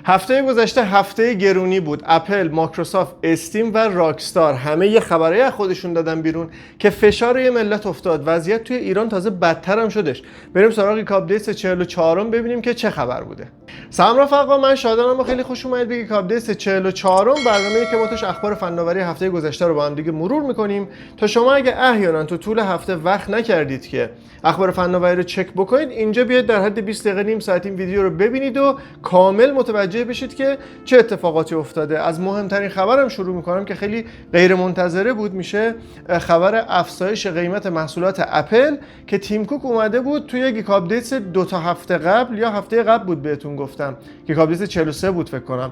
هفته گذشته هفته گرونی بود. اپل، مایکروسافت، استیم و راکستار همه یه خبرایی از خودشون دادن بیرون که فشار یه ملت افتاد. وضعیت توی ایران تازه بدتر هم شدش. بریم سراغ گیکاپدیت 44 ببینیم که چه خبر بوده. سلام رفقا، من شادانم. خیلی خوش اومدید به گیکاپدیت 44، برنامه‌ای که ما توش اخبار فناوری هفته گذشته رو با هم دیگه مرور می‌کنیم تا شما اگه احیانا تو طول هفته وقت نکردید که اخبار فناوری رو چک بکنید، اینجا بیاید در حد 20 دقیقه نیم ساعت این ویدیو رو ببینید و کامل متوجه بشید که چه اتفاقاتی افتاده. از مهمترین خبرم شروع می‌کنم که خیلی غیر منتظره بود، میشه خبر افزایش قیمت محصولات اپل که تیم کوک اومده بود توی گیکاپدیت 2 تا هفته قبل یا هفته قبل بود بهتون گفتم، گیکاپدیت 43 بود فکر کنم،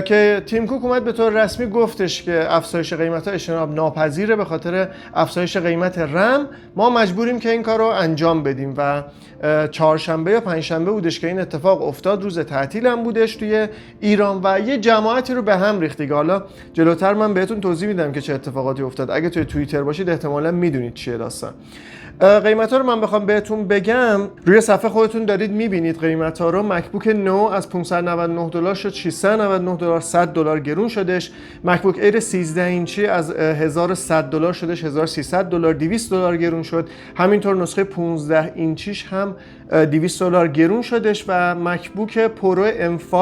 که تیم کوک اومد به طور رسمی گفتش که افزایش قیمت‌ها اجتناب ناپذیره به خاطر افزایش قیمت رم. ما مجبوریم که این کار رو انجام بدیم و چهارشنبه یا پنجشنبه بودش که این اتفاق افتاد. روز تعطیل هم بودش توی ایران و یه جماعتی رو به هم ریخت دیگه. حالا جلوتر من بهتون توضیح میدم که چه اتفاقاتی افتاد. اگه توی توییتر باشید احتمالاً میدونید چیه داستان. قیمت‌ها رو من بخوام بهتون بگم، روی صفحه خودتون دارید می‌بینید قیمت‌ها رو. مکبوک نو از $599 شد $699، $100 گرون شدش. مکبوک ایر 13 اینچی از $1100 شدش $1300، $200 گرون شد. همینطور نسخه 15 اینچیش هم $200 گرون شدش و مکبوک پرو M5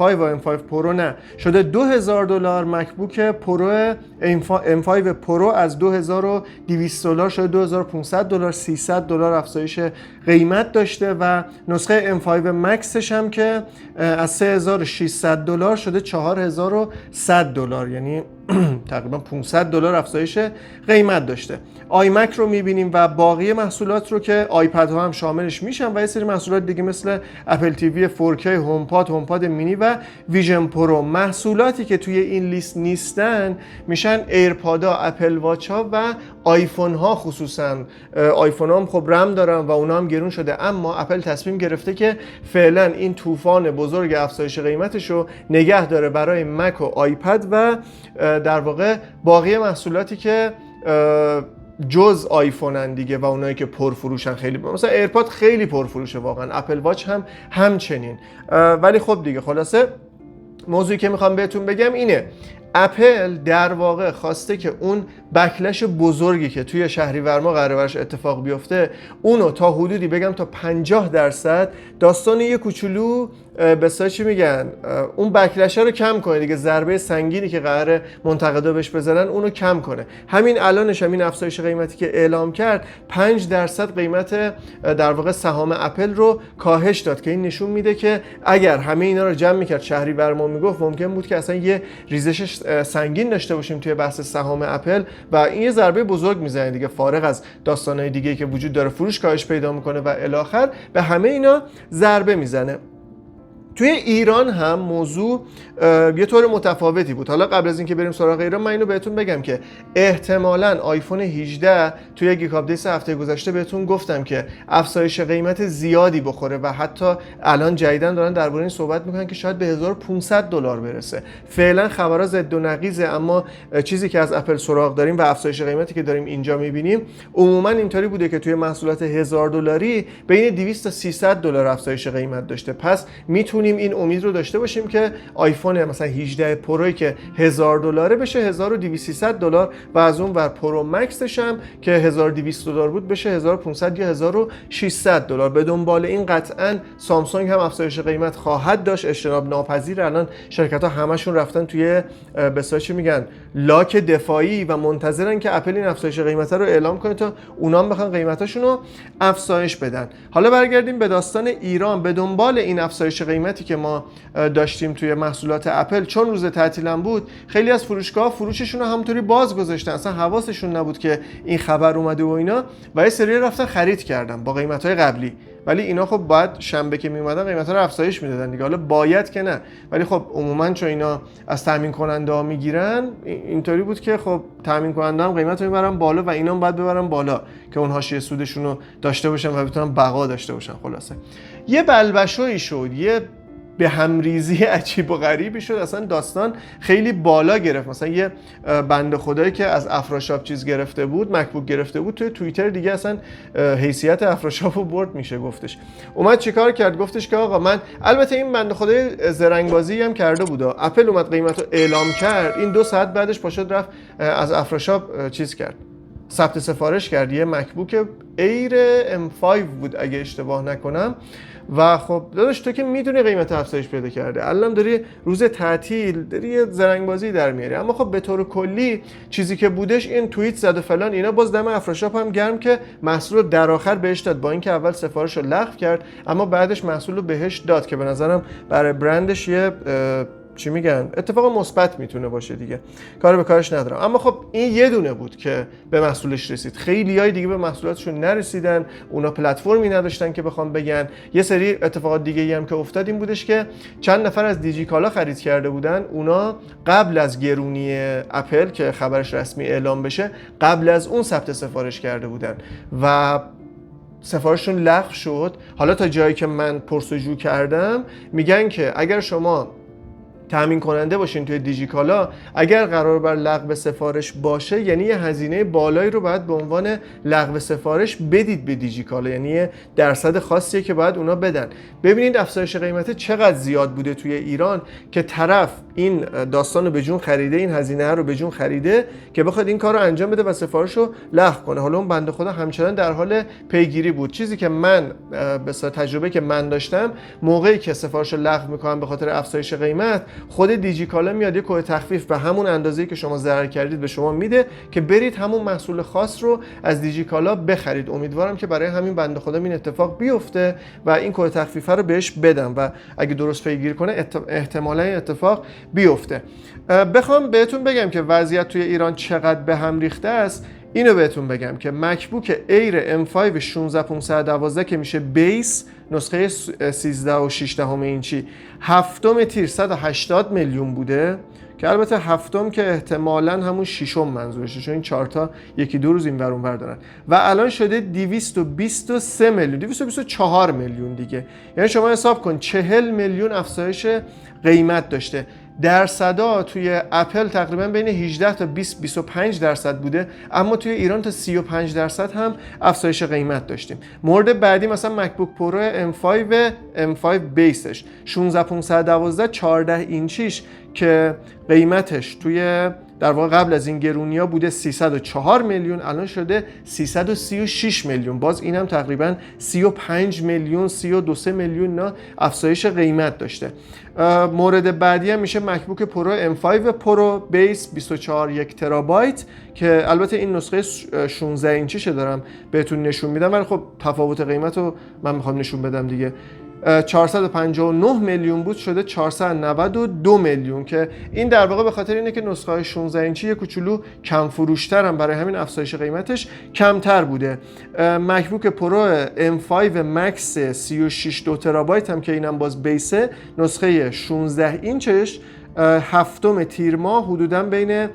و M5 پرو نه شده $2000. مکبوک پرو M5 پرو از $2200 شده $2500، $300 افزایش قیمت داشته و نسخه M5 مکسش هم که از $3600 شده $4100، یعنی تقریبا $500 افزایش قیمت داشته. آیمک رو میبینیم و باقی محصولات رو که آیپد ها هم شاملش میشن و یه سری محصولات دیگه مثل اپل تیوی 4K، هومپاد مینی و ویژن پرو. محصولاتی که توی این لیست نیستن میشن ایرپادا، اپل واچ ها و آیفون ها. خصوصا آیفون ها هم خب رم دارن و اونا هم گرون شده، اما اپل تصمیم گرفته که فعلا این طوفان بزرگ افزایش قیمتش رو نگه داره برای مک و آیپد و در واقع باقی محصولاتی که جز آیفونن دیگه و اونایی که پرفروشن. خیلی مثلا ایرپاد خیلی پرفروشه واقعا، اپل واچ هم همچنین. ولی خب دیگه خلاصه موضوعی که میخوام بهتون بگم اینه، اپل در واقع خواسته که اون بکلش بزرگی که توی شهریور ماه قراره براش اتفاق بیفته اونو تا حدودی بگم تا 50% داستان یه کوچولو به چی میگن، اون بکلش رو کم کنه دیگه. ضربه سنگینی که قراره منتقدا بهش بزنن اونو کم کنه. همین الانش همین افزایش قیمتی که اعلام کرد 5% قیمت در واقع سهام اپل رو کاهش داد که این نشون میده که اگر همه اینا رو جمع میکرد شهریور ماه میگفت ممکن بود که اصلا یه ریزش سنگین داشته باشیم توی بحث سهام اپل و این یه ضربه بزرگ میزنه دیگه، فارغ از داستانهای دیگه که وجود داره، فروش کاهش پیدا میکنه و الی آخر به همه اینا ضربه میزنه. توی ایران هم موضوع یه طور متفاوتی بود. حالا قبل از اینکه بریم سراغ ایران من اینو بهتون بگم که احتمالاً آیفون 18 توی گیکاپدیت هفته گذشته بهتون گفتم که افزایش قیمت زیادی بخوره و حتی الان جدیداً دارن درباره این صحبت میکنن که شاید به $1500 برسه. فعلا خبرها ضد و نقیضه، اما چیزی که از اپل سراغ داریم و افزایش قیمتی که داریم اینجا میبینیم عموما اینطوری بوده که توی محصولات $1000 بین $200 تا $300 افزایش قیمت داشته. پس میتونیم این امید رو داشته باشیم که آیفون مثلا 18 پروی که $1000 بشه $1200 و از اون ور پرو مکسش هم که $1200 بود بشه 1500 یا $1600. به دنبال این قطعاً سامسونگ هم افزایش قیمت خواهد داشت، اجتناب ناپذیر. الان شرکت‌ها همشون رفتن توی به چی میگن لاک دفاعی و منتظرن که اپل این افزایش قیمت رو اعلام کنه تا اونام بخوان قیمتاشون رو افزایش بدن. حالا برگردیم به داستان ایران. به دنبال این افزایش قیمتی که ما داشتیم توی محصولات اپل، چون روز تعطیلم بود خیلی از فروشگاه فروششون رو همونطوری باز گذاشتن، اصلا حواسشون نبود که این خبر اومده و اینا، و یه سری رفتن خرید کردن با قیمت‌های قبلی. ولی اینا خب باید شنبه که میومدن قیمتا رو افزایش میدادن دیگه. حالا باید که نه، ولی خب عموما چون اینا از تامین کننده ها میگیرن اینطوری بود که خب تامین کننده هم قیمت رو میبرن بالا و اینا هم باید ببرن بالا که اون حاشیه سودشون رو داشته باشن و بتونن بقا داشته باشن. خلاصه یه بلبشویی شد، یه به همریزی عجیب و غریبی شد، اصلا داستان خیلی بالا گرفت. مثلا یه بنده خدایی که از افراشاپ چیز گرفته بود، مکبوک گرفته بود، توی توییتر دیگه اصلا حیثیت افراشاپو برد میشه گفتش. اومد چیکار کرد؟ گفتش که آقا من، البته این بنده خدای زرنگبازی هم کرده بود، اپل اومد قیمتو اعلام کرد، این 2 ساعت بعدش پاشد رفت از افراشاپ چیز کرد، ثبت سفارش کرد، یه مکبوک ایر M5 بود اگه اشتباه نکنم. و خب داداش تو که میدونی قیمت افزایش پیدا کرده، الان داری روز تعطیل داری یه زرنگبازی در میاری. اما خب به طور کلی چیزی که بودش این توییت زد و فلان اینا، باز دم افراشاپ هم گرم که محصول رو در آخر بهش داد، با اینکه اول سفارش رو لغو کرد اما بعدش محصول رو بهش داد، که به نظرم برای برندش یه چی میگن اتفاق مثبت میتونه باشه دیگه، کار به کارش ندارم. اما خب این یه دونه بود که به محصولش رسید، خیلیای دیگه به محصولاتشون نرسیدن، اونا پلتفرمی نداشتن که بخوام بگن. یه سری اتفاقات دیگه ای هم که افتاد این بودش که چند نفر از دیجیکالا خرید کرده بودن، اونا قبل از گرونی اپل که خبرش رسمی اعلام بشه، قبل از اون ثبت سفارش کرده بودن و سفارششون لغو شد. حالا تا جایی که من پرسجو کردم میگن که اگر شما تامین کننده باشین توی دیجیکالا، اگر قرار بر لغو سفارش باشه، یعنی یه هزینه بالایی رو باید به عنوان لغو سفارش بدید به دیجیکالا، یعنی یه درصد خاصیه که باید اونا بدن. ببینید افزایش قیمت چقدر زیاد بوده توی ایران که طرف این داستان رو به جون خریده، این هزینه رو به جون خریده که بخواد این کار رو انجام بده و سفارش رو لغو کنه. حالا اون بنده خدا همچنان در حال پیگیری بود. چیزی که من به تجربه که من داشتم، موقعی که سفارش رو لغو می‌کنن به خاطر افزایش قیمت، خود دیجیکالا میاد یه کد تخفیف به همون اندازه‌ای که شما ضرر کردید به شما میده که برید همون محصول خاص رو از دیجیکالا بخرید. امیدوارم که برای همین بنده خدا این اتفاق بیفته و این کد تخفیف رو بهش بدم و اگه درست پیگیری کنه احتمالاً این اتفاق بیفته. بخوام بهتون بگم که وضعیت توی ایران چقدر به هم ریخته است، اینو بهتون بگم که مکبوک ایر M5 16512 که میشه بیس، نسخه 13.6 اینچی، هفتم تیر 180 میلیون بوده، که البته هفتم که احتمالاً همون ششم منظورشه، چون این 4 تا یکی دو روز این ور اون ور دارن، و الان شده 223 میلیون، 224 میلیون دیگه. یعنی شما حساب کن 40 میلیون افزایش قیمت داشته. درصدا توی اپل تقریبا بین 18 تا 20-25 درصد بوده، اما توی ایران تا 35 درصد هم افزایش قیمت داشتیم. مورد بعدی مثلا مکبوک پرو M5 بیسش 16512 14 اینچیش که قیمتش توی در واقع قبل از این گرونیا بوده 304 میلیون، الان شده 336 میلیون. باز اینم تقریبا 35 میلیون 32 میلیون نا افزایش قیمت داشته. مورد بعدی هم میشه مکبوک پرو M5 پرو بیس 24 1 ترابایت که البته این نسخه 16 اینچیشه دارم بهتون نشون میدم، ولی خب تفاوت قیمت رو من میخوام نشون بدم دیگه. 459 میلیون بود شده 492 میلیون، که این در واقع به خاطر اینه که نسخه های 16 اینچی یک کوچولو کم فروشتر هم، برای همین افزایش قیمتش کمتر بوده. مکبوک پرو M5 مکس 36 2 ترابایت هم که اینم باز بیسه، نسخه 16 اینچش هفتم تیر ماه حدوداً بین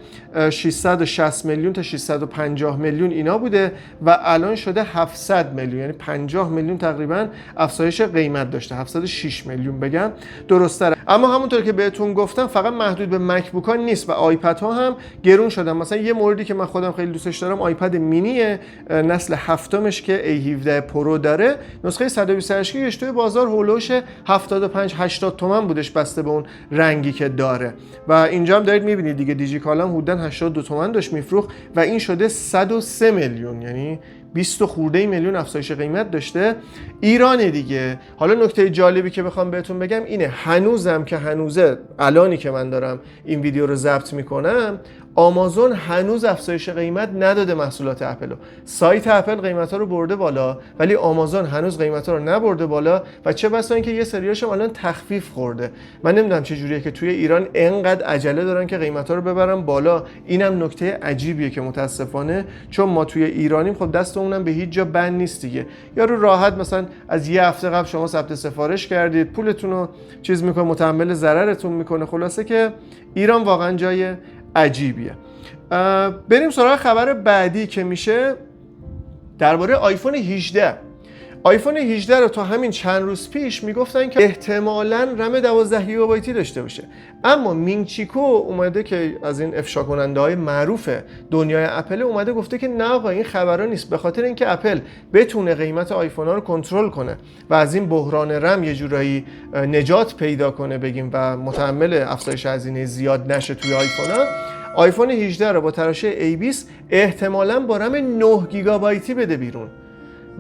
660 میلیون تا 650 میلیون اینا بوده و الان شده 700 میلیون، یعنی 50 میلیون تقریباً افزایش قیمت داشته. 706 میلیون بگم درست‌تره. اما همونطور که بهتون گفتم فقط محدود به مکبوک ها نیست و آیپد ها هم گرون شدن. مثلا یه موردی که من خودم خیلی دوستش دارم آیپد مینی نسل هفتمش که A17 پرو داره، نسخه 128 گیگش توی بازار هولوش 75-80 تومن بودش بسته به اون رنگی که داره و اینجا هم دارید میبینید دیگه دیجیکالا هم حدوداً 82 تومن داشت میفروخت و این شده 103 میلیون، یعنی 20 خورده میلیون افزایش قیمت داشته. ایران دیگه. حالا نکته جالبی که بخوام بهتون بگم اینه، هنوزم که هنوزه الانی که من دارم این ویدیو رو ضبط میکنم، آمازون هنوز افزایش قیمت نداده محصولات اپل رو. سایت اپل قیمتا رو برده بالا ولی آمازون هنوز قیمتا رو نبرده بالا و چه بسا اینکه یه سریاشم الان تخفیف خورده. من نمیدونم چه جوریه که توی ایران انقدر عجله دارن که قیمتا رو ببرن بالا. اینم نکته عجیبیه که متاسفانه چون ما توی ایرانیم خب دستمونم به هیچ جا بند نیست دیگه. یارو راحت مثلا از یه هفته قبل شما ثبت سفارش کردید، پولتون رو چیز میکنه، متحمل ضررتون میکنه. خلاصه که ایران واقعا جای عجیبیه. بریم سراغ خبر بعدی که میشه درباره آیفون 18. آیفون 18 رو تا همین چند روز پیش میگفتن که احتمالاً رم 12 گیگابایتی داشته باشه، اما مینگ چی کو اومده که از این افشا کننده های معروف دنیای اپل اومده گفته که نه آقا این خبرا نیست، به خاطر اینکه اپل بتونه قیمت آیفون ها رو کنترل کنه و از این بحران رم یه جورایی نجات پیدا کنه بگیم و متحمل افزایش هزینه زیاد نشه توی آیفون ها، آیفون 18 رو با تراشه A20 احتمالاً با رم 9 گیگابایتی بده بیرون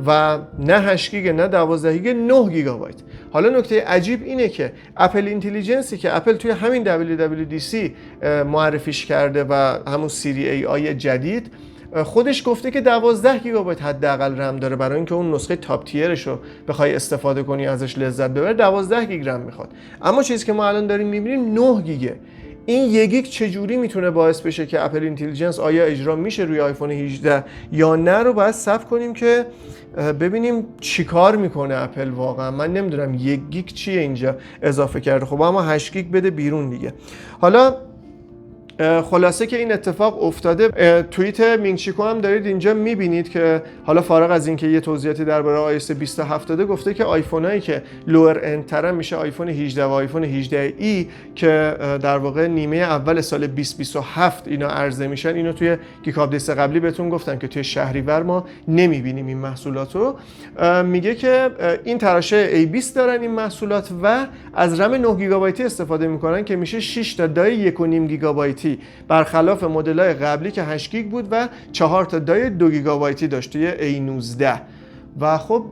و نه 8 گیگ نه 12 گیگ، 9 گیگابایت. حالا نکته عجیب اینه که اپل اینتلیجنسی که اپل توی همین WWDC معرفیش کرده و همون سری ای آی جدید خودش گفته که 12 گیگابایت حداقل رم داره، برای اینکه اون نسخه تاپ تیرش رو بخوای استفاده کنی ازش لذت ببری 12 گیگ رم میخواد. اما چیزی که ما الان داریم میبینیم 9 گیگه. این 1 گیگ چجوری میتونه باعث بشه که اپل اینتلیجنس آیا اجرا میشه روی آیفون 18 یا نه رو باید صبر کنیم که ببینیم چیکار میکنه اپل. واقعا من نمیدونم 1 گیگ چیه اینجا اضافه کرده، خب اما 8 گیگ بده بیرون دیگه. حالا خلاصه که این اتفاق افتاده. توییت مینگ چی کو هم دارید اینجا میبینید که حالا فارغ از اینکه یه توضیحاتی درباره iOS 27 داده، گفته که آیفونایی که لوور اند ترن میشه آیفون 18 و آیفون 18 ای که در واقع نیمه اول سال 2027 اینا عرضه میشن. اینو توی گیک آپدیت قبلی بهتون گفتم که توی شهریور ما نمیبینیم این محصولات رو. میگه که این تراشه A20 دارن این محصولات و از رم 9 گیگابایتی استفاده میکنن که میشه 6 تا دای 1.5 گیگابایتی، برخلاف مدل‌های قبلی که 8 گیگ بود و 4 تا دای 2 گیگابایتی داشت توی A19. و خب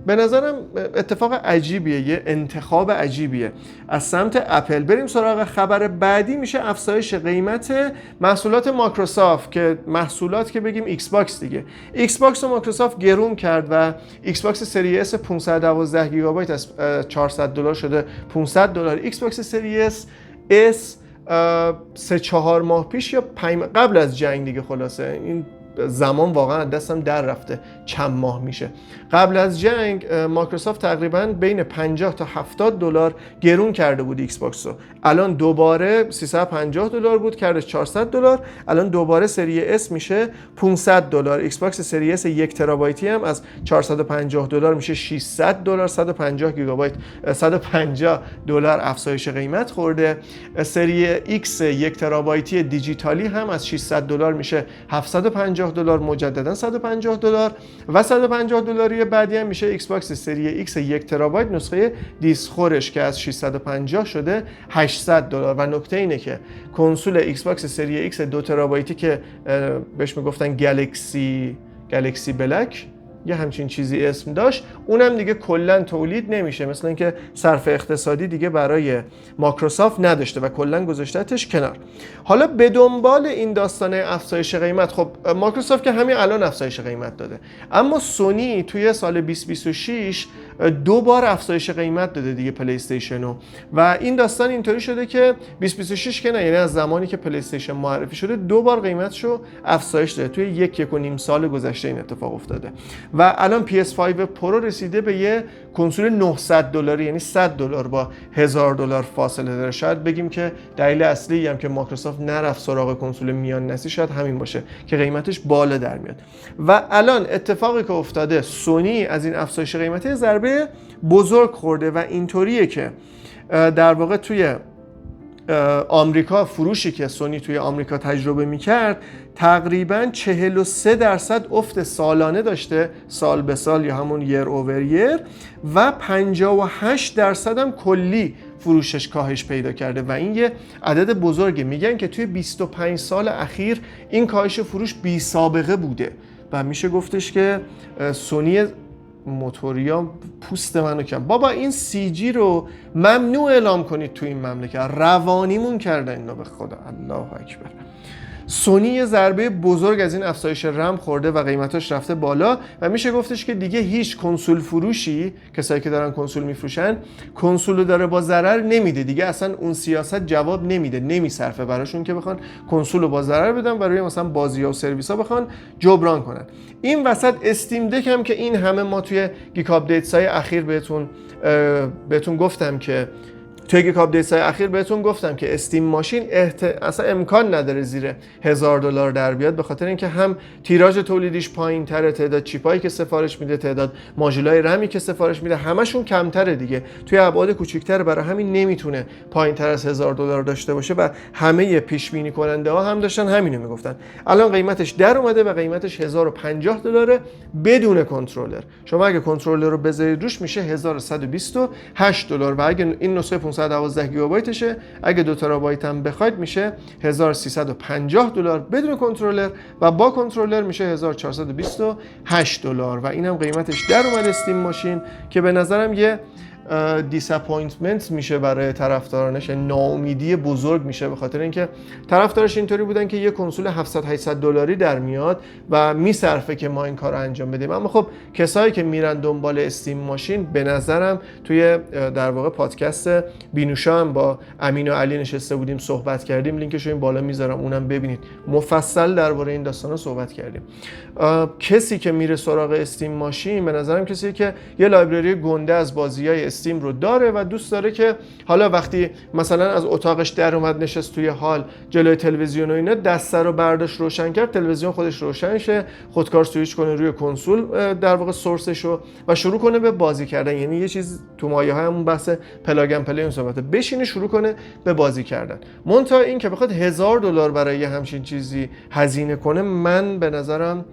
به نظرم اتفاق عجیبیه، یه انتخاب عجیبیه از سمت اپل. بریم سراغ خبر بعدی، میشه افزایش قیمت محصولات مایکروسافت، که محصولات که بگیم ایکس باکس دیگه. ایکس باکس رو مایکروسافت گرون کرد و ایکس باکس سری اس 512 گیگابایت از $400 شده $500. ایکس باکس سری اس 3-4 ماه پیش یا قبل از جنگ دیگه، خلاصه این زمان واقعا دستم در رفته، چند ماه میشه، قبل از جنگ مایکروسافت تقریبا بین 50 تا $70 گرون کرده بود ایکس باکس رو. الان دوباره $350 بود کردش $400. الان دوباره سری اس میشه $500. ایکس باکس سری اس 1 ترابایتی هم از $450 میشه $600. 150 گیگابایت $150 افزایش قیمت خورده. سری ایکس 1 ترابایتی دیجیتالی هم از $600 میشه $750 مجددا $150 و $150 بعدی هم میشه ایکس باکس سری ایکس 1 ترابایت نسخه دیسک خورش که از 650 شده $800. و نکته اینه که کنسول ایکس باکس سری ایکس 2 ترابایتی که بهش میگفتن گلکسی بلک یه همچین چیزی اسم داشت، اونم دیگه کلا تولید نمیشه، مثل اینکه صرف اقتصادی دیگه برای مایکروسافت نداشته و کلا گذاشتتش کنار. حالا به دنبال این داستان افزایش قیمت، خب مایکروسافت که همین الان افزایش قیمت داده، اما سونی توی سال 2026 2 بار افزایش قیمت داده دیگه پلی استیشنو. و این داستان اینطوری شده که 2026 که نه، یعنی از زمانی که پلی استیشن معرفی شده 2 بار قیمتشو افزایش داده. توی 1.5 سال گذشته این اتفاق افتاده و الان PS5 پرو رسیده به یه کنسول $900، یعنی $100 با $1000 فاصله داره. شاید بگیم که دلیل اصلی هم که مایکروسافت نرفت سراغ کنسول میان نسلی شاید همین باشه که قیمتش بالا در میاد. و الان اتفاقی که افتاده، سونی از این افزایش قیمتی ضربه بزرگ خورده و اینطوریه که در واقع توی آمریکا فروشی که سونی توی آمریکا تجربه میکرد تقریباً 43% افت سالانه داشته، سال به سال یا همون یر اوور یر، و 58% هم کلی فروشش کاهش پیدا کرده و این یه عدد بزرگه. میگن که توی 25 سال اخیر این کاهش فروش بی سابقه بوده و میشه گفتش که سونی موتوریا پوست منو کن. بابا این سی جی رو ممنوع اعلام کنید تو این مملکت، روانیمون کردن اینا به خدا. الله اکبر. سونی یه ضربه بزرگ از این افزایش رم خورده و قیمتاش رفته بالا و میشه گفتش که دیگه هیچ کنسول فروشی، کسایی که دارن کنسول میفروشن، کنسولو داره با ضرر نمیده دیگه، اصلا اون سیاست جواب نمیده، نمیصرفه براشون که بخوان کنسولو با ضرر بدن و روی مثلا بازی‌ها و سرویس‌ها بخوان جبران کنن. این وسط استیم دک هم که این همه ما توی گیک آپدیتس‌های اخیر بهتون گفتم که توی یک آپدیت‌های اخیر بهتون گفتم که استیم ماشین اصلا امکان نداره زیر $1000 در بیاد، به خاطر اینکه هم تیراژ تولیدیش پایین‌تره، تعداد چیپایی که سفارش میده، تعداد ماژولای رمی که سفارش میده همشون کمتره دیگه، توی ابعاد کوچیک‌تر، برای همین نمیتونه پایین‌تر از $1000 داشته باشه و همه پیش بینی کننده ها هم داشتن همینو میگفتن. الان قیمتش در اومده و قیمتش $1050 بدون کنترلر. شما اگه کنترلر رو بذارید روش میشه $1128 و اگه این نسخه 512 گیگابایتشه، اگه 2 ترابایت هم بخواید میشه $1350 بدون کنترلر و با کنترلر میشه $1428 و اینم قیمتش در اومده استیم ماشین، که به نظرم یه دیساپوینتمنت میشه برای طرفدارانش، ناامیدی بزرگ میشه، به خاطر اینکه طرفدارش اینطوری بودن که یه کنسول $700-800 در میاد و میصرفه که ما این کار رو انجام بدیم. اما خب کسایی که میرن دنبال استیم ماشین، به نظرم توی در واقع پادکست بینوشا هم با امین و علی نشسته بودیم صحبت کردیم، لینکش رو این بالا میذارم اونم ببینید، مفصل درباره این داستانا صحبت کردیم. کسی که میره سراغ استیم ماشین به نظرم کسی که یه لایبرری گنده از بازیای استیم رو داره و دوست داره که حالا وقتی مثلا از اتاقش در اومد نشست توی حال جلوی تلویزیون و اینا، دست رو برداشت روشن کرد، تلویزیون خودش روشن شه، خودکار سویچ کنه روی کنسول در واقع سورسش رو و شروع کنه به بازی کردن. یعنی یه چیز تو مایه های همون بحث پلاگ اند پلی اون صحبته، بشینه شروع کنه به بازی کردن. منتها این که بخواد $1000 برای همچین چیزی هزینه کنه، من به نظرم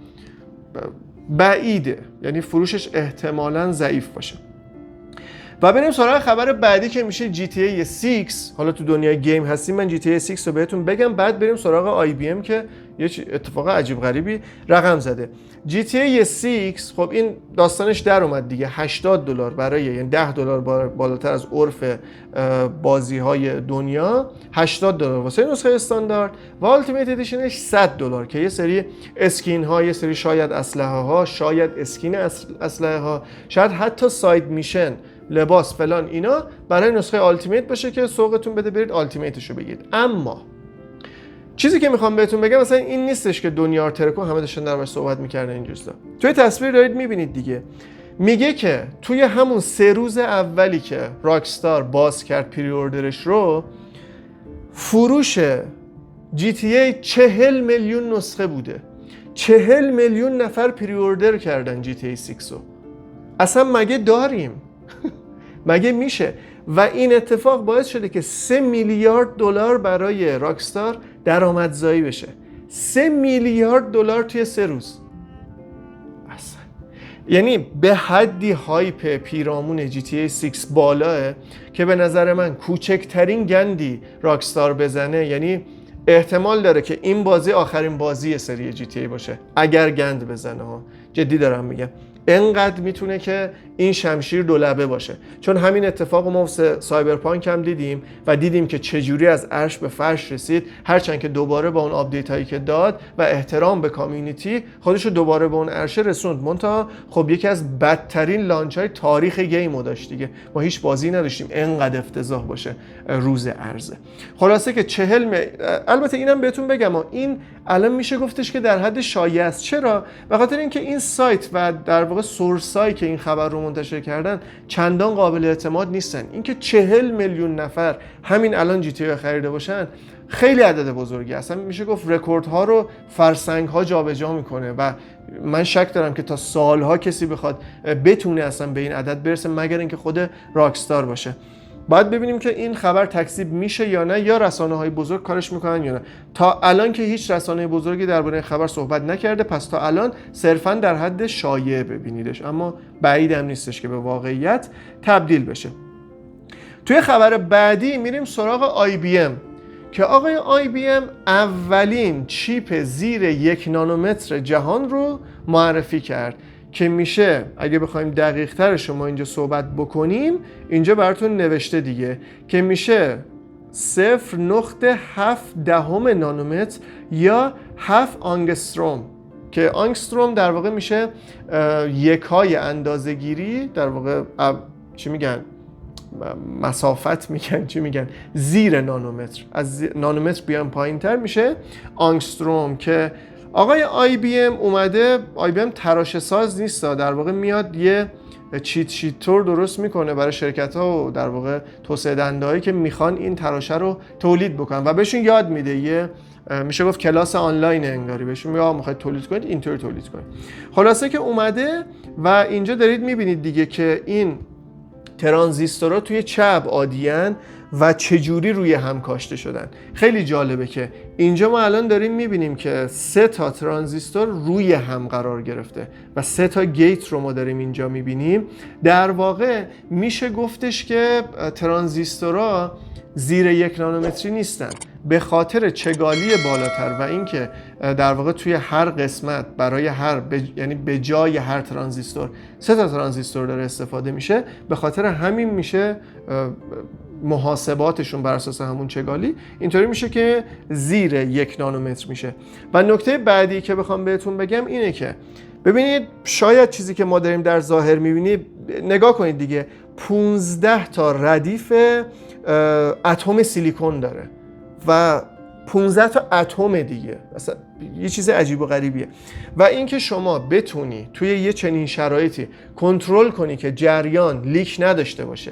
بعیده، یعنی فروشش احتمالاً ضعیف باشه. و بریم سراغ خبر بعدی که میشه GTA 6. حالا تو دنیای گیم هستیم، من GTA 6 رو بهتون بگم، بعد بریم سراغ IBM که یه اتفاق عجیب غریبی رقم زده. GTA 6 خب این داستانش در اومد دیگه، $80 برای، یعنی $10 بالاتر از عرف بازی های دنیا، $80 واسه نسخه استاندارد و التیمیت ادیشنش $100 که یه سری اسکین ها، یه سری شاید اسلحه ها، شاید اسکین اسلحه ها، شاید حتی ساید میشن، لباس فلان اینا برای نسخه التیمیت باشه که سوقتون بده برید التیمیتش رو بگیرید. اما چیزی که میخوام بهتون بگم مثلا این نیستش که دنیا ترکو همه داشتن دربارش صحبت میکردن این روزا. توی تصویر دارید میبینید دیگه، میگه که توی همون 3 روز اولی که راکستار باز کرد پری اوردرش رو، فروش GTA 40 میلیون نسخه بوده. 40 میلیون نفر پری اوردر کردن GTA 6 رو. اصلا مگه داریم؟ مگه میشه؟ و این اتفاق باعث شده که $3 میلیارد برای راکستار درآمدزایی بشه. $3 میلیارد توی 3 روز. اصلا یعنی به حدی هایپ پیرامون GTA 6 بالاه که به نظر من کوچکترین گندی راکستار بزنه، یعنی احتمال داره که این بازی آخرین بازی سری GTA باشه اگر گند بزنه ها. جدی دارم میگم، انقدر میتونه که این شمشیر دولبه باشه. چون همین اتفاق ما واسه سایبرپانک هم دیدیم و دیدیم که چجوری از عرش به فرش رسید، هرچند که دوباره با اون آپدیت هایی که داد و احترام به کامیونیتی خودشو دوباره به اون عرشه رسوند. منتها خب یکی از بدترین لانچ های تاریخ گیمو داشت دیگه، ما هیچ بازی نداشتیم انقدر افتضاح باشه روز عرضه. خلاصه که البته اینم بهتون بگم این الان میشه گفتش که در حد شایعه است. چرا؟ به خاطر اینکه این سایت و در واقع سورسایی که این خبر رو منتشر کردن چندان قابل اعتماد نیستن. اینکه 40 میلیون نفر همین الان GTA خریده باشن خیلی عدد بزرگی، اصلا میشه گفت رکوردها رو فرسنگ‌ها جابجا میکنه و من شک دارم که تا سالها کسی بخواد بتونه اصلا به این عدد برسه مگر اینکه خود راکستار باشه. باید ببینیم که این خبر تکذیب میشه یا نه، یا رسانه‌های بزرگ کارش میکنن یا نه. تا الان که هیچ رسانه بزرگی درباره این خبر صحبت نکرده، پس تا الان صرفاً در حد شایعه ببینیدش، اما بعید هم نیستش که به واقعیت تبدیل بشه. توی خبر بعدی میریم سراغ IBM که آقای IBM اولین چیپ زیر 1 نانومتر جهان رو معرفی کرد که میشه، اگه بخوایم دقیق تر شما اینجا صحبت بکنیم، اینجا براتون نوشته دیگه که میشه 0.7 نانومتر یا 7 آنگستروم، که آنگستروم در واقع میشه یکای اندازه‌گیری، در واقع چی میگن؟ مسافت میگن، چی میگن؟ زیر نانومتر، از نانومتر بیان پایین تر میشه آنگستروم. که آقای IBM اومده، IBM تراشه ساز نیست، در واقع میاد یه چیت شیت تور درست میکنه برای شرکت‌ها و در واقع توسعه دهنده‌هایی که میخوان این تراشه رو تولید بکنن و بهشون یاد میده. یه میشه گفت کلاس آنلاین انگاری، بهشون میگه میخواید تولید کنید اینطوری تولید کنید. خلاصه که اومده و اینجا دارید میبینید دیگه که این ترانزیستورها توی چه ابعادی‌ان و چجوری روی هم کاشته شدن. خیلی جالبه که اینجا ما الان داریم میبینیم که 3 تا ترانزیستور روی هم قرار گرفته و 3 تا گیت رو ما داریم اینجا میبینیم. در واقع میشه گفتش که ترانزیستورها زیر 1 نانومتری نیستن به خاطر چگالی بالاتر و اینکه در واقع توی هر قسمت برای یعنی به جای هر ترانزیستور 3 تا ترانزیستور داره استفاده میشه. به خاطر همین میشه محاسباتشون بر اساس همون چگالی اینطوری میشه که زیر 1 نانومتر میشه. و نکته بعدی که بخوام بهتون بگم اینه که ببینید شاید چیزی که ما داریم در ظاهر میبینید، نگاه کنید دیگه، 15 تا ردیف اتم سیلیکون داره و 15 تا اتم دیگه، اصلا یه چیز عجیب و غریبیه. و اینکه شما بتونی توی یه چنین شرایطی کنترل کنی که جریان لیک نداشته باشه،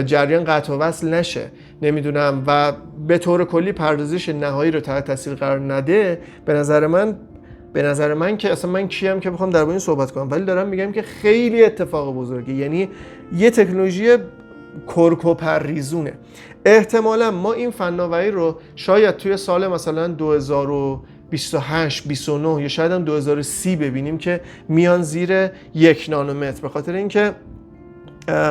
جریان قطع و وصل نشه، نمیدونم، و به طور کلی پردازش نهایی رو تحت تاثیر قرار نده، به نظر من که اصلا من کیم که بخوام درباره این صحبت کنم، ولی دارم میگم که خیلی اتفاق بزرگی، یعنی یه تکنولوژی کرکوپرریزونه. احتمالا ما این فناوری رو شاید توی سال مثلا 2028 29 یا شاید هم 2030 ببینیم که میان زیر 1 نانومتر، به خاطر اینکه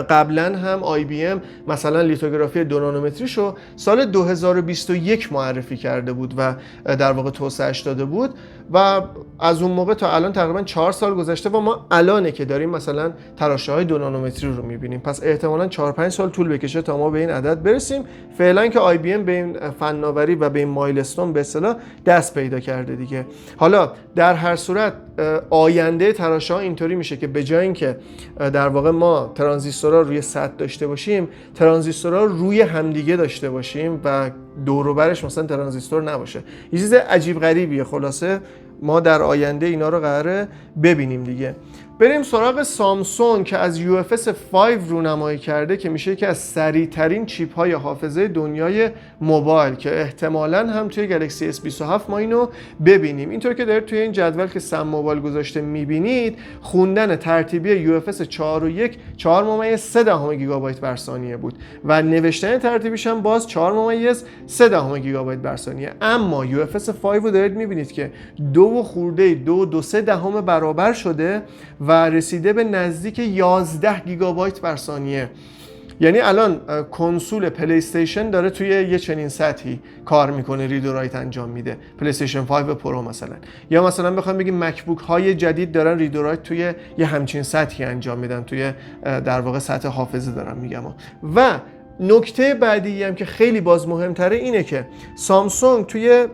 قبلا هم IBM مثلا لیتوگرافی 2 نانومتریشو سال 2021 معرفی کرده بود و در واقع توسعهش داده بود و از اون موقع تا الان تقریبا 4 سال گذشته و ما الانه که داریم مثلا تراشه‌های 2 نانومتری رو می‌بینیم. پس احتمالاً 4-5 سال طول بکشه تا ما به این عدد برسیم. فعلا که IBM به این فناوری و به این مایلستون به اصطلاح دست پیدا کرده دیگه. حالا در هر صورت آینده تراشه‌ها اینطوری میشه که به جای اینکه در واقع ما ترانزیستورها روی سطح داشته باشیم، ترانزیستورها روی همدیگه داشته باشیم و دور و برش مثلا ترانزیستور نباشه. یه چیز عجیب غریبیه. خلاصه ما در آینده اینا رو قراره ببینیم دیگه. بریم سراغ سامسونگ که از UFS 5 رونمایی کرده که میشه یکی از سریع‌ترین چیپ‌های حافظه دنیای موبایل که احتمالاً هم توی گلکسی S27 ما اینو ببینیم. اینطور که دارید توی این جدول که سم موبایل گذاشته میبینید، خوندن ترتیبی UFS 4.1 4.3 گیگابایت بر ثانیه بود و نوشتن ترتیبیش هم باز 4.3 گیگابایت بر ثانیه. اما UFS 5 رو دارید میبینید که 2.223 برابر شده و رسیده به نزدیک 11 گیگابایت بر ثانیه. یعنی الان کنسول پلی استیشن داره توی یه چنین سطحی کار میکنه، رید و رایت انجام میده، پلی استیشن 5 پرو مثلا، یا مثلا بخوام بگیم مکبوک های جدید دارن رید و رایت توی یه همچین سطحی انجام میدن، توی در واقع سطح حافظه دارم میگم. و نکته بعدی هم که خیلی باز مهمتره اینه که سامسونگ توی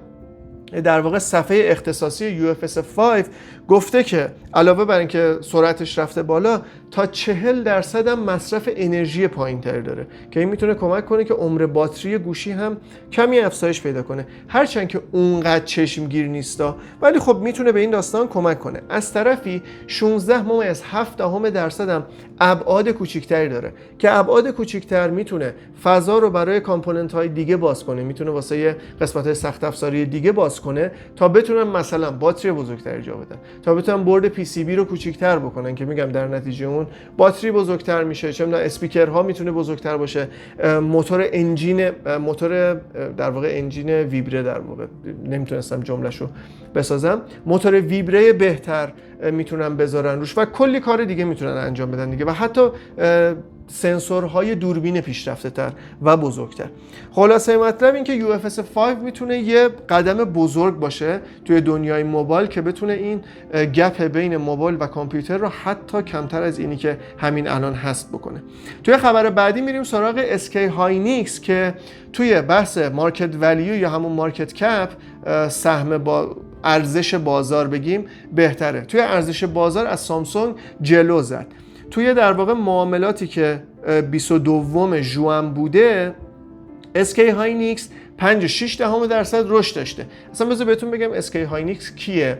در واقع صفحه اختصاصی UFS 5 گفته که علاوه بر اینکه سرعتش رفته بالا، تا 40% هم مصرف انرژی پایین‌تر داره که این میتونه کمک کنه که عمر باتری گوشی هم کمی افزایش پیدا کنه، هرچند که اونقدر چشمگیر نیستا، ولی خب میتونه به این داستان کمک کنه. از طرفی 16.7% هم ابعاد کوچیک‌تری داره که ابعاد کوچیک‌تر میتونه فضا رو برای کامپوننت‌های دیگه باز کنه، میتونه واسه قسمت‌های سخت افزاری دیگه باز کنه تا بتونن مثلا باتری بزرگتری جا بدن، تا بتونن برد PCB رو کوچیک‌تر بکنن که میگم در نتیجه اون باتری بزرگتر میشه، چه میدونم اسپیکرها میتونه بزرگتر باشه، موتور در واقع انجین ویبره، در واقع نمیتونستم جمله‌شو بسازم، موتور ویبره بهتر میتونن بذارن روش و کلی کار دیگه میتونن انجام بدن دیگه، و حتی سنسورهای دوربین پیشرفته تر و بزرگتر. خلاصه مطلب این که UFS 5 میتونه یه قدم بزرگ باشه توی دنیای موبایل که بتونه این گپ بین موبایل و کامپیوتر رو حتی کمتر از اینی که همین الان هست بکنه. توی خبر بعدی میریم سراغ SK هاینیکس که توی بحث مارکت ولیو یا همون مارکت کپ، سهم با ارزش بازار بگیم بهتره، توی ارزش بازار از سامسونگ جلو زد. توی در واقع معاملاتی که 22 ژوئن بوده، SK هاینیکس 5.6% رشد داشته. اصلا بذار بهتون بگم SK هاینیکس کیه.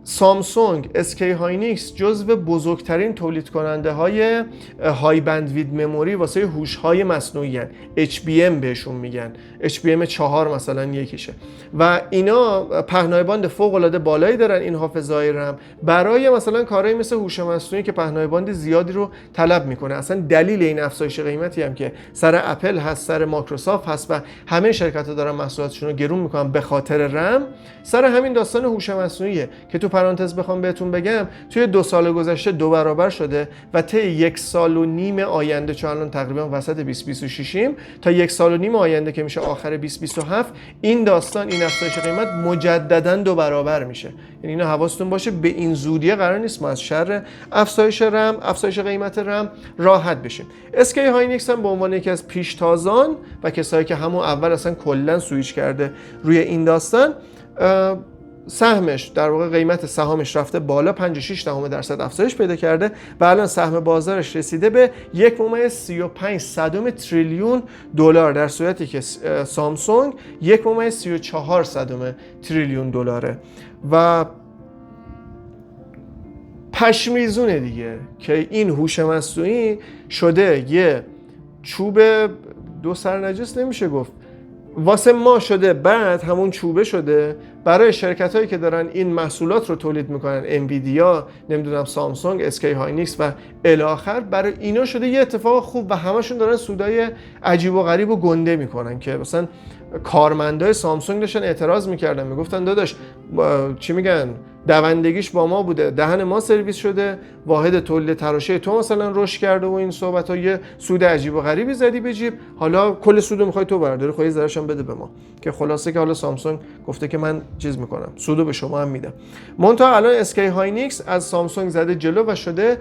سامسونگ، اسکی هاینیکس جزو بزرگترین تولید کننده های های بندوید مموری واسه هوش های مصنوعی هن. HBM بهشون میگن، HBM 4 مثلا یکیشه و اینا پهنای باند فوق العاده بالایی دارن این حافظه‌های رم برای مثلا کارهایی مثل هوش مصنوعی که پهنای باند زیادی رو طلب میکنه. اصلا دلیل این افزایش قیمتی هم که سر اپل هست، سر مایکروسافت هست و همه شرکت‌ها دارن محصولاتشون رو گرون میکنن به خاطر رم، سر همین داستان هوش مصنوعیه که تو پرانتز بخوام بهتون بگم توی 2 سال گذشته 2 برابر شده و طی 1.5 سال آینده، چون الان تقریبا وسط 2026یم، تا 1.5 سال آینده که میشه آخر 2027 این داستان، این افزایش قیمت مجددا 2 برابر میشه. یعنی اینا حواستون باشه، به این زودی قرار نیست ما از شر افزایش قیمت رم راحت بشیم. اسکی هاینیکس هم به عنوان یکی از پیشتازان و کسایی که همون اول اصلا کلا سویچ کرده روی این داستان، سهمش در واقع قیمت سهامش رفته بالا، 56% افزایش پیدا کرده و الان سهم بازارش رسیده به 1.35 تریلیون دلار، در صورتی که سامسونگ 1.34 تریلیون دلاره و پشمیزونه دیگه که این هوش مصنوعی شده یه چوب 2 سرنجس نمیشه گفت، واسه ما شده، بعد همون چوبه شده برای شرکت هایی که دارن این محصولات رو تولید میکنن، انویدیا، نمیدونم سامسونگ، اسکی هاینیکس و الی آخر، برای اینا شده یه اتفاق خوب و همشون دارن سودای عجیب و غریب و گنده میکنن که مثلا کارمندای سامسونگ داشتن اعتراض میکردن، میگفتن داداش چی میگن، دوندگیش با ما بوده، دهن ما سرویس شده، واحد تولید تراشه تو مثلا رشد کرده و این صحبت ها، یه سود عجیب و غریبی زدی به جیب، حالا کل سودو میخوای تو برداری، خواهی ذره‌ش هم بده به ما. که خلاصه که حالا سامسونگ گفته که من چیز میکنم، سودو به شما هم میدم. منتها الان اسکی هاینیکس از سامسونگ زده جلو و شده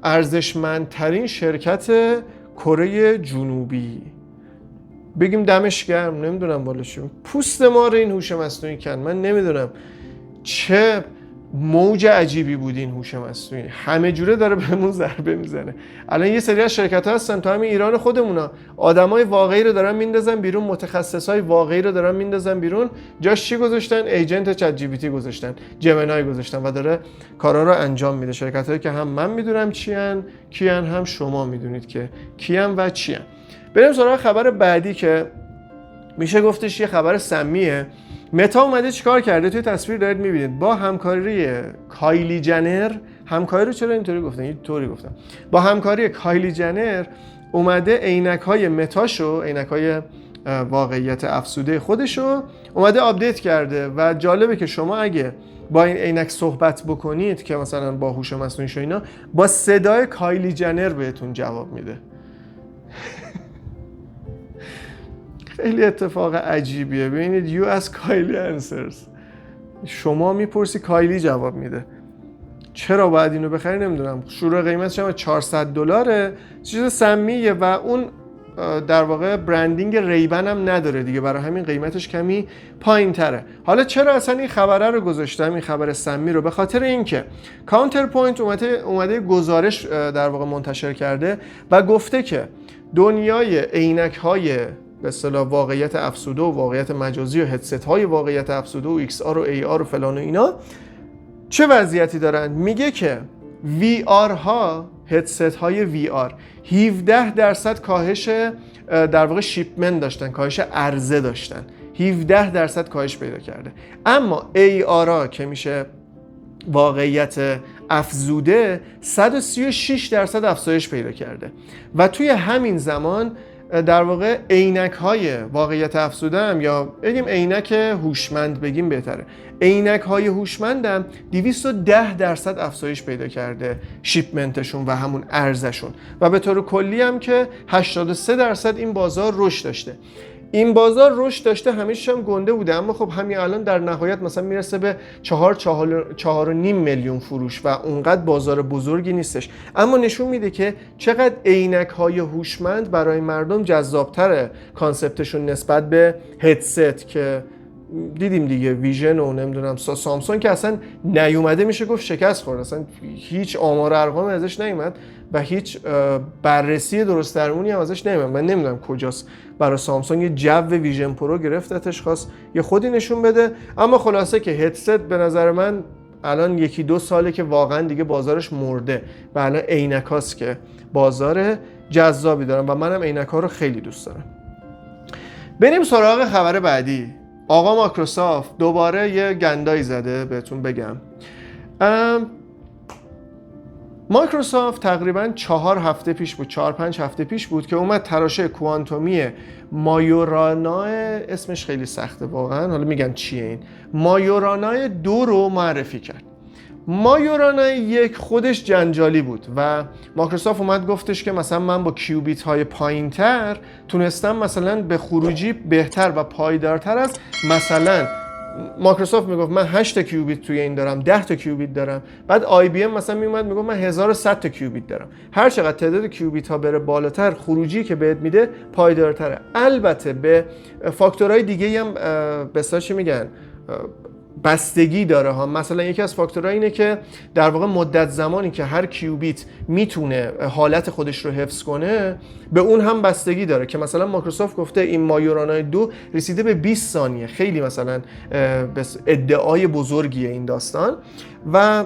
ارزشمندترین شرکت کره جنوبی. بگیم دمش گرم، نمیدونم بالا چی، پوست ما رو این هوش مصنوعی کن. من نمیدونم چه موج عجیبی بود این هوش مصنوعی، همه جوره داره بهمون ضربه میزنه. الان یه سری از شرکت‌ها هستن تو همین ایران خودمونا، آدمای واقعی رو دارن میندازن بیرون، متخصصای واقعی رو دارن میندازن بیرون، جاش چی گذاشتن؟ ایجنت چت جی پی تی گذاشتن، جمنای گذاشتن و داره کارا رو انجام میده. شرکت‌هایی که هم من میدونم کیان، هم شما میدونید که کیان و چیان. بریم سراغ خبر بعدی که میشه گفتش یه خبر سمیه. متا اومده چیکار کرده؟ توی تصویر دارید میبینید، با همکاری کایلی جنر، همکاری رو چرا اینطوری گفتن؟ اینطوری گفتم. با همکاری کایلی جنر اومده عینک‌های متاشو، عینک‌های واقعیت افزوده خودشو اومده آپدیت کرده و جالبه که شما اگه با این عینک صحبت بکنید که مثلا با هوش مصنوعی و اینا، با صدای کایلی جنر بهتون جواب میده. خیلی اتفاق عجیبیه. ببینید you ask Kylie answers، شما میپرسی کایلی جواب میده. چرا باید اینو بخری نمیدونم. شروع قیمتش هم $400، چیز سمیه و اون در واقع برندینگ ریبن هم نداره دیگه، برای همین قیمتش کمی پایین تره. حالا چرا اصلا این خبره رو گذاشتم، این خبر سمی رو؟ به خاطر اینکه کانترپوینت اومده گزارش در واقع منتشر کرده و گفته که دنیای عینک‌های به اصطلاح واقعیت افزوده و واقعیت مجازی و هدست های واقعیت افزوده و XR و AR و فلان و اینا چه وضعیتی دارن. میگه که VR ها، هدست های VR 17% کاهش در واقع شیپمنت داشتن، کاهش عرضه داشتن، 17% کاهش پیدا کرده. اما AR ها که میشه واقعیت افزوده 136% افزایش پیدا کرده و توی همین زمان در واقع عینک‌های واقعیت افزوده هم، یا بگیم عینک هوشمند بگیم بهتره، عینک‌های هوشمند هم 210% افزایش پیدا کرده شیپمنتشون و همون ارزششون و به طور کلی هم که 83% این بازار رشد داشته. این بازار رشد داشته، همیشه هم گنده بوده، اما خب همین الان در نهایت مثلا میرسه به 4.5 میلیون فروش و اونقدر بازار بزرگی نیستش، اما نشون میده که چقدر عینک‌های هوشمند برای مردم جذابتره کانسپتشون نسبت به هدست که دیدیم دیگه ویژن و نمیدونم سامسونگ که اصلا نیومده میشه گفت شکست خورد، اصلا هیچ آمار ارقام ازش نیومد و هیچ بررسی درست درمونی هم ازش نیومد. من نمیدونم کجاست برای سامسونگ یه جو ویژن پرو گرفتتش، خواست یه خودی نشون بده. اما خلاصه که هدست به نظر من الان 1-2 ساله که واقعا دیگه بازارش مرده و الان عینکاست که بازار جذابی دارن و منم عینک‌ها رو خیلی دوست دارم. بریم سراغ خبر بعدی. آقا مایکروسافت دوباره یه گندایی زده بهتون بگم. مایکروسافت تقریباً 4 هفته پیش بود، 4-5 هفته پیش بود که اومد تراشه کوانتومی ماجورانا، اسمش خیلی سخته واقعا، حالا میگم چیه این، ماجورانا 2 رو معرفی کرد. ماجورانا 1 خودش جنجالی بود و مایکروسافت اومد گفتش که مثلا من با کیوبیت های پایین‌تر تونستم مثلا به خروجی بهتر و پایدارتر از مثلا مایکروسافت میگفت من 8 تا کیوبیت توی این دارم، 10 تا کیوبیت دارم، بعد آی بی ام مثلا میومد میگفت من 1100 تا کیوبیت دارم. هر چقدر تعداد کیوبیت ها بره بالاتر خروجی که بهت میده پایدارتره. البته به فاکتورهای دیگه هم به اصطلاح میگن بستگی داره ها. مثلا یکی از فاکتورها اینه که در واقع مدت زمانی که هر کیوبیت میتونه حالت خودش رو حفظ کنه به اون هم بستگی داره، که مثلا مایکروسافت گفته این ماجورانا 2 رسیده به 20 ثانیه، خیلی مثلا ادعای بزرگیه این داستان. و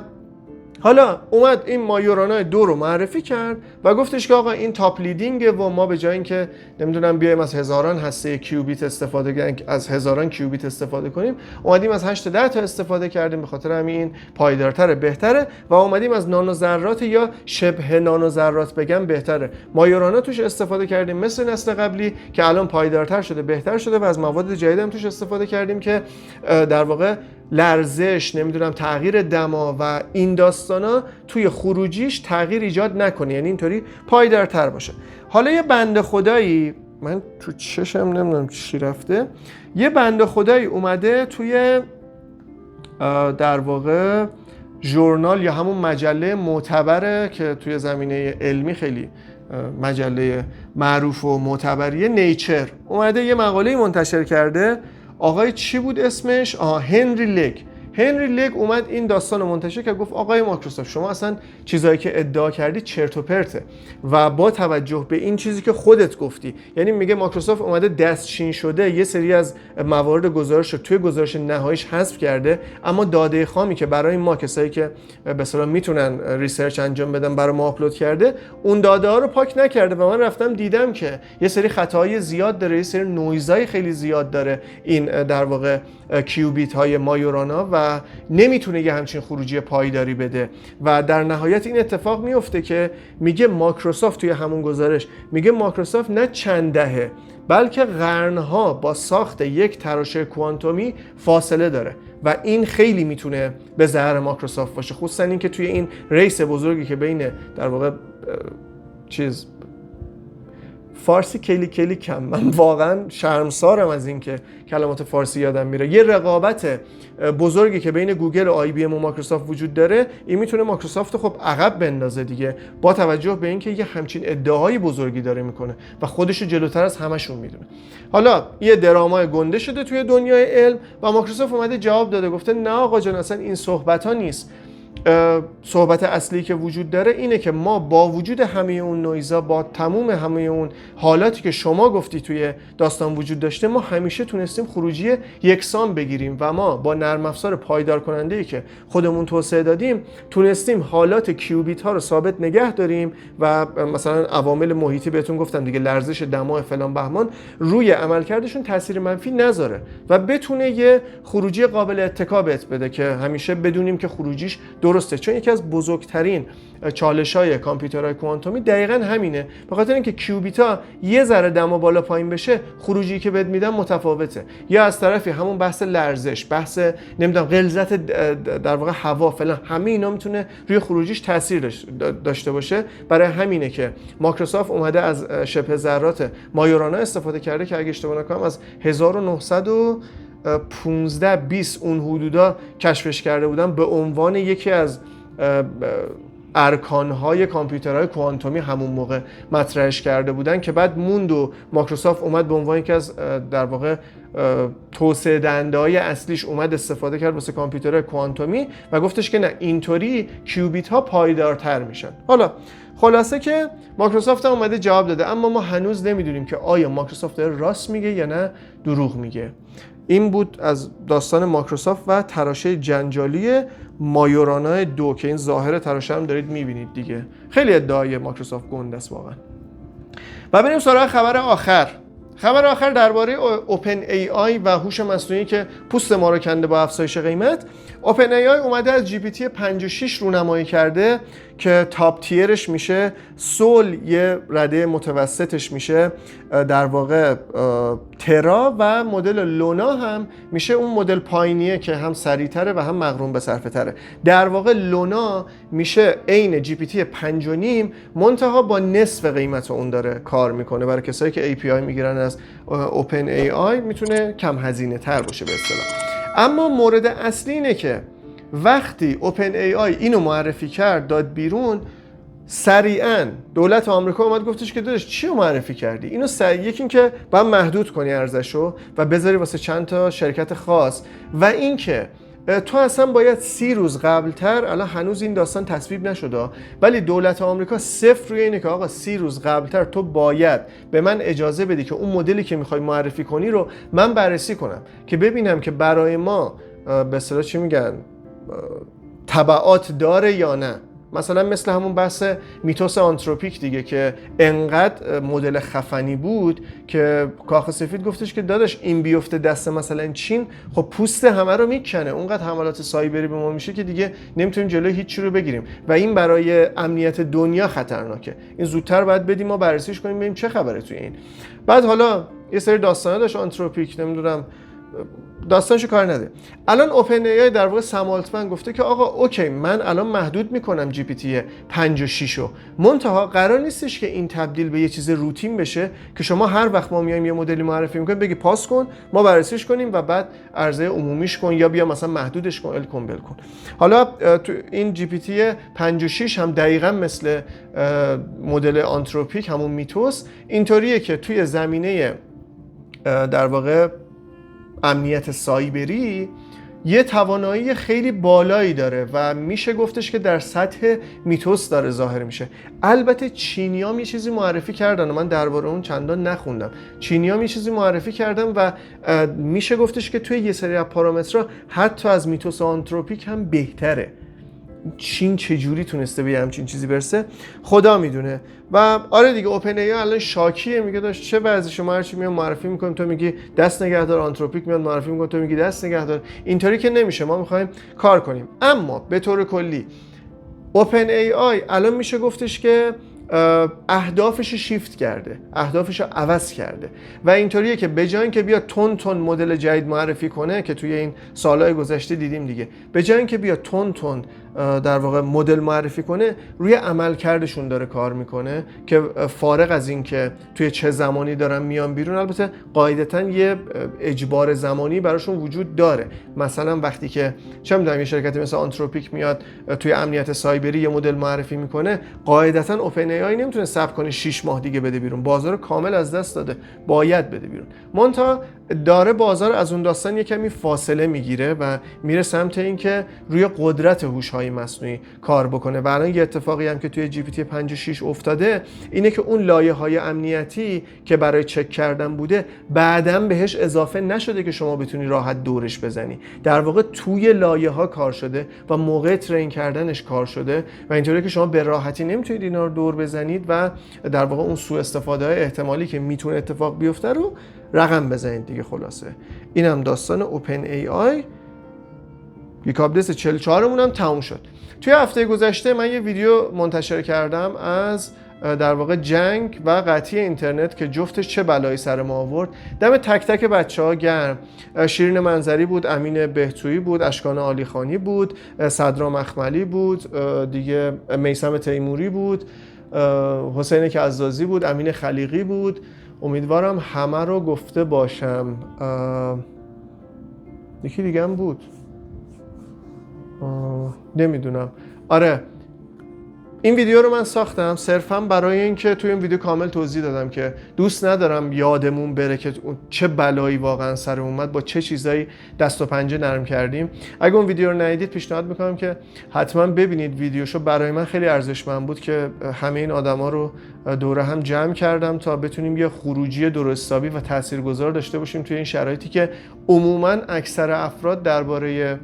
حالا اومد این ماجورانا 2 رو معرفی کرد و گفتش که آقا این تاپ لیدینگه و ما به جای اینکه نمیدونم بیایم از هزاران هسته کیوبیت استفاده کنیم، از هزاران کیوبیت استفاده کنیم، اومدیم از 8 تا 10 تا استفاده کردیم، به خاطر همین پایدارتره، بهتره و اومدیم از نانو ذرات یا شبه نانو ذرات بگم بهتره ماجورانا توش استفاده کردیم مثل نسل قبلی که الان پایدارتر شده، بهتر شده و از مواد جدید هم توش استفاده کردیم که در واقع لرزش، نمیدونم تغییر دما و این داستانا توی خروجیش تغییر ایجاد نکنه، یعنی اینطوری پایدارتر باشه. حالا یه بنده خدایی، من تو چشم نمیدونم چی رفته، یه بنده خدایی اومده توی در واقع ژورنال یا همون مجله معتبره که توی زمینه علمی خیلی مجله معروف و معتبریه، نیچر، اومده یه مقاله منتشر کرده. آقای چی بود اسمش؟ هنری لگ اومد این داستان رو منتشر کرد، گفت آقای مایکروسافت شما اصلا چیزایی که ادعا کردی چرت و پرته و با توجه به این چیزی که خودت گفتی، یعنی میگه مایکروسافت اومده دستچین شده یه سری از موارد گزارش رو توی گزارش نهاییش حذف کرده، اما داده خامی که برای ما کسایی که به اصطلاح میتونن ریسرچ انجام بدن برای ما آپلود کرده، اون داده ها رو پاک نکرده و من رفتم دیدم که یه سری خطاهای زیاد داره، یه سری نویزای خیلی زیاد داره این در واقع کیوبیت های ماجورانا و نمیتونه یه همچین خروجی پایداری بده و در نهایت این اتفاق میفته که میگه مایکروسافت توی همون گزارش میگه مایکروسافت نه چند دهه بلکه قرنها با ساخت یک تراشه کوانتومی فاصله داره و این خیلی میتونه به ضرر مایکروسافت باشه، خصوصا اینکه توی این ریس بزرگی که بین در واقع فارسی کلی کم، من واقعا شرمسارم از این که کلمات فارسی یادم میره. یه رقابت بزرگی که بین گوگل و آی بی ام و مایکروسافت وجود داره، این میتونه مایکروسافت خب عقب بندازه دیگه، با توجه به اینکه یه همچین ادعاهای بزرگی داره میکنه و خودشو جلوتر از همشون میدونه. حالا یه درامای گنده شده توی دنیای علم و مایکروسافت اومده جواب داده، گفته نه آقا جان اصلا این صحبت ها نیست. صحبت اصلی که وجود داره اینه که ما با وجود همه اون نویزا، با تموم همه اون حالاتی که شما گفتی توی داستان وجود داشته، ما همیشه تونستیم خروجی یکسان بگیریم و ما با نرم افزار پایدار کننده‌ای که خودمون توسعه دادیم تونستیم حالات کیوبیت ها رو ثابت نگه داریم و مثلا عوامل محیطی بهتون گفتم دیگه، لرزش دما فلان بهمان، روی عملکردشون تاثیر منفی نذاره و بتونه یه خروجی قابل اتکا بهت بده که همیشه بدونیم که خروجیش درسته. چون یکی از بزرگترین چالش‌های کامپیوترهای کوانتومی دقیقاً همینه، به خاطر اینکه کیوبیت‌ها یه ذره دما بالا پایین بشه خروجی که بهت میدن متفاوته. یا از طرفی همون بحث لرزش، بحث نمیدونم غلظت در واقع هوا فلان، همه اینا میتونه روی خروجیش تاثیر داشته باشه. برای همینه که مایکروسافت اومده از شبه ذرات ماجورانا استفاده کرده که اگه اشتباه نکنم از 1915-20 اون حدودا کشفش کرده بودن، به عنوان یکی از ارکانهای کامپیوترهای کوانتومی همون موقع مطرحش کرده بودن که بعد موند و مایکروسافت اومد به عنوان یکی از در واقع توسعه دهنده‌های اصلیش اومد استفاده کرد واسه کامپیوترهای کوانتومی و گفتش که نه، اینطوری کیوبیت ها پایدارتر میشن. حالا خلاصه که مایکروسافت هم اومده جواب داده، اما ما هنوز نمیدونیم که آیا مایکروسافت داره راست میگه یا نه دروغ میگه. این بود از داستان مایکروسافت و تراشه جنجالی مایورانا 2 که این ظاهر تراشه هم دارید میبینید دیگه. خیلی ادعای مایکروسافت گنده است واقعا. و بریم سراغ خبر آخر. خبر آخر درباره اوپن ای آی و هوش مصنوعی که پوست ما رو کنده با افزایش قیمت. اوپن ای آی اومده از جی پی تی 56 رونمایی کرده که تاپ تیرش میشه سول، یه رده متوسطش میشه در واقع ترا و مدل لونا هم میشه اون مدل پایینیه که هم سریع‌تره و هم مقرون به صرفه تره. در واقع لونا میشه عین جی پی تی 5.5 منتها با نصف قیمت اون داره کار میکنه. برای کسایی که API میگیرن از اوپن ای آی میتونه کم هزینه تر باشه به اصطلاح. اما مورد اصلی اینه که وقتی اوپن ای آی اینو معرفی کرد داد بیرون، سریعاً دولت آمریکا اومد گفتش که داداش چی رو معرفی کردی؟ اینو یکی این که باید محدود کنی ارزشو و بذاری واسه چند تا شرکت خاص، و این که تو اصلا باید 30 روز قبلتر، الان هنوز این داستان تصویب نشده ولی دولت آمریکا صفر روی اینه که آقا 30 روز قبلتر تو باید به من اجازه بدی که اون مدلی که میخوای معرفی کنی رو من بررسی کنم که ببینم که برای ما به اصطلاح چی میگن تبعات داره یا نه. مثلا مثل همون بحث میتوس آنتروپیک دیگه که انقدر مدل خفنی بود که کاخ سفید گفتش که داداش این بیفته دست مثلا چین، خب پوست همه رو میکنه، اونقدر حملات سایبری به ما میشه که دیگه نمیتونیم جلوی هیچ چیزی رو بگیریم و این برای امنیت دنیا خطرناکه. این زودتر باید بدیم ما بررسیش کنیم ببینیم چه خبره توی این. بعد حالا یه سری داستانا داشت آنتروپیک، نمیدونم داستانشو کار نده. الان اوپن ای آی در واقع سم آلتمن گفته که آقا اوکی من الان محدود میکنم جی پی تی 5 و 6 رو، منتها قرار نیستش که این تبدیل به یه چیز روتین بشه که شما هر وقت ما میایم یه مدلی معرفی میکنیم بگی پاس کن ما بررسیش کنیم و بعد عرضه عمومیش کن یا بیا مثلا محدودش کن الکن بل کن. حالا تو این جی پی تی 5 و 6 هم دقیقاً مثل مدل آنتروپیک همون میتوس اینطوریه که توی زمینه در واقع امنیت سایبری یه توانایی خیلی بالایی داره و میشه گفتش که در سطح میتوس داره ظاهر میشه. البته چینیام یه چیزی معرفی کردن و من درباره اون چندان نخوندم. چینیام یه چیزی معرفی کردن و میشه گفتش که توی یه سری از پارامترها حتی از میتوس آنتروپیک هم بهتره. چین چجوری تونسته به همچین چیزی برسه خدا میدونه. و آره دیگه اوپن ای الان شاکیه، میگه داشت چه وضعی، شما هرچی میاد معرفی میکنیم تو میگی دست نگهدار، آنتروپیک میاد معرفی میکنه تو میگی دست نگهدار. اینطوری که نمیشه، ما میخوایم کار کنیم. اما به طور کلی اوپن ای آی الان میشه گفتش که اهدافش شیفت کرده، اهدافش رو عوض کرده و اینطوریه که به جای اینکه بیا تون مدل جدید معرفی کنه که توی این سالهای گذشته دیدیم دیگه، به جای اینکه بیا تون در واقع مدل معرفی کنه روی عملکردشون داره کار میکنه که فارغ از این که توی چه زمانی دارن میان بیرون، البته قاعدتاً یه اجبار زمانی براشون وجود داره. مثلا وقتی که چه میدونم یه شرکتی مثل آنتروپیک میاد توی امنیت سایبری یه مدل معرفی میکنه، قاعدتاً اوپن ای آی نمیتونه صبر کنه 6 ماه دیگه بده بیرون، بازار کامل از دست داده، باید بده بیرون. منتها داره بازار از اون داستان یه کمی فاصله میگیره و میره سمت این که روی قدرت هوش‌های مصنوعی کار بکنه. و الان یه اتفاقی هم که توی جی پی تی 5 و 6 افتاده اینه که اون لایه‌های امنیتی که برای چک کردن بوده بعداً بهش اضافه نشده که شما بتونی راحت دورش بزنی، در واقع توی لایه‌ها کار شده و موقع ترین کردنش کار شده و اینطوریه که شما به راحتی نمیتونید اینا رو دور بزنید و در واقع اون سوء استفاده‌های احتمالی که میتونه اتفاق بیفته رو رقم بزنید دیگه. خلاصه اینم داستان اوپن ای آی. گیک آپدیت 44 مون هم تموم شد. توی هفته گذشته من یه ویدیو منتشر کردم از در واقع جنگ و قطعی اینترنت که جفتش چه بلایی سر ما آورد. دم تک تک بچه‌ها گرم. شیرین منظری بود، امین بهتویی بود، اشکان عالیخانی بود، صدرا مخملی بود، دیگه میثم تیموری بود، حسین کعزازی بود، امین خلیقی بود. امیدوارم همه رو گفته باشم. یکی دیگه هم بود نمیدونم. آره این ویدیو رو من ساختم صرفا برای اینکه توی این ویدیو کامل توضیح دادم که دوست ندارم یادمون بره که چه بلایی واقعا سر اومد، با چه چیزایی دست و پنجه نرم کردیم. اگه اون ویدیو رو ندیدید پیشنهاد میکنم که حتما ببینید ویدیوشو. برای من خیلی ارزشمند بود که همه این آدما رو دوره هم جمع کردم تا بتونیم یه خروجی درستابی و تاثیرگذار داشته باشیم توی این شرایطی که عموما اکثر افراد درباره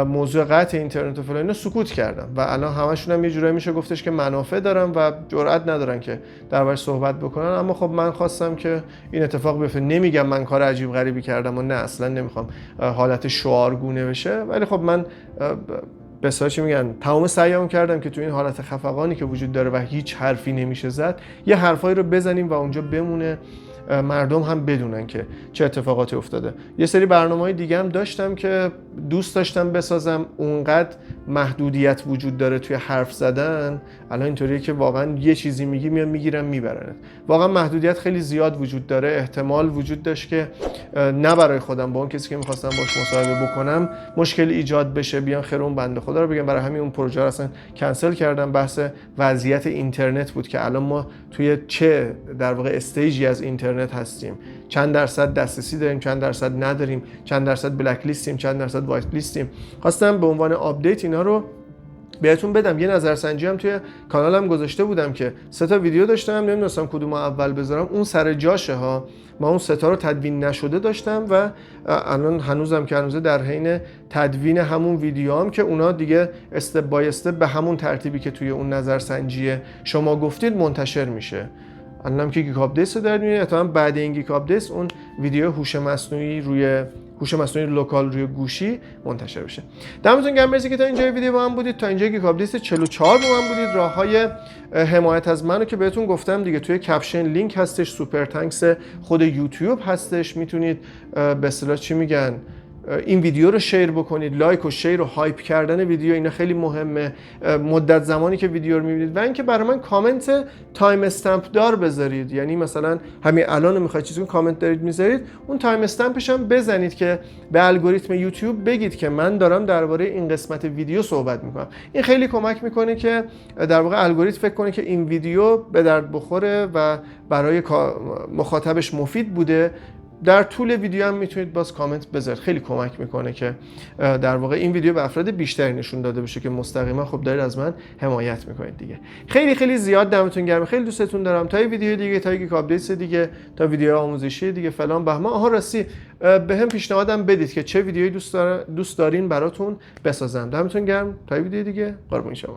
موضوع قطع اینترنت و فلان اینا سکوت کردن و الان همشون هم یه جورایی میشه گفتش که منافع دارن و جرئت ندارن که دربارش صحبت بکنن. اما خب من خواستم که این اتفاق بیفته. نمیگم من کار عجیب غریبی کردم و نه، اصلا نمیخوام حالت شعارگونه بشه، ولی خب من به اصطلاح میگن تمام سعیمو کردم که تو این حالت خفقانی که وجود داره و هیچ حرفی نمیشه زد، یه حرفایی رو بزنیم و اونجا بمونه، مردم هم بدونن که چه اتفاقاتی افتاده. یه سری برنامه‌های دیگه هم داشتم که دوست داشتم بسازم، اونقدر محدودیت وجود داره توی حرف زدن. الان اینطوریه که واقعا یه چیزی میگی میان میگیرن میبرنت. واقعا محدودیت خیلی زیاد وجود داره. احتمال وجود داشت که نه برای خودم، با اون کسی که می‌خواستم باش مصاحبه بکنم مشکل ایجاد بشه، بیان خیر اون بنده خدا رو بگم. برای همین اون پروژه رو اصلا کنسل کردم. بحث وضعیت اینترنت بود که الان ما توی چه در واقع استیجی از اینترنت هستیم، چند درصد دسترسی داریم، چند درصد نداریم، چند درصد بلک لیستیم، چند درصد وایت لیستیم. خواستم به عنوان آپدیت اینا رو بهتون بدم. یه نظرسنجی هم توی کانالم گذاشته بودم که 3 تا ویدیو داشتم، نمیدونستم کدوم اول بذارم. اون سر جاشه ها، ما اون 3 تا رو تدوین نشده داشتم و الان هنوزم که هنوزه در حین تدوین همون ویدیو هم که اونا دیگه استپ بای استپ به همون ترتیبی که توی اون نظرسنجی شما گفتید منتشر میشه. الانم که گیگ آپدیت رو در میاد، احتمالاً بعد این گیگ آپدیت اون ویدیو هوش مصنوعی لوکال روی گوشی منتشر بشه. دمتون گرم، مرسی که تا اینجای ویدیو با من بودید. تا اینجای گیگ آپدیت 44 با من بودید. راههای حمایت از منو که بهتون گفتم دیگه، توی کپشن لینک هستش، سوپر تانکس خود یوتیوب هستش. میتونید به اصطلاح چی میگن این ویدیو رو شیر بکنید، لایک و شیر و هایپ کردن ویدیو اینا خیلی مهمه. مدت زمانی که ویدیو رو میبینید و اینکه برای من کامنت تایم استمپ دار بذارید، یعنی مثلا همین الان میخواید چیزی کامنت دارید میذارید، اون تایم استمپش هم بزنید که به الگوریتم یوتیوب بگید که من دارم درباره این قسمت ویدیو صحبت میکنم. این خیلی کمک میکنه که در واقع الگوریتم فکر کنه که این ویدیو به درد بخوره و برای مخاطبش مفید بوده. در طول ویدیو هم میتونید باز کامنت بذارید، خیلی کمک میکنه که در واقع این ویدیو به افراد بیشتری نشون داده بشه که مستقیما خب دارید از من حمایت میکنید دیگه. خیلی خیلی زیاد دمتون گرم، خیلی دوستتون دارم. تا ویدیو دیگه، تا یک آپدیت دیگه، تا ویدیو آموزشی دیگه فلان بهمان. آها راستی بهم پیشنهادم بدید که چه ویدیویی دوست دارین براتون بسازم. دمتون گرم، تا ویدیو دیگه، قربون شما.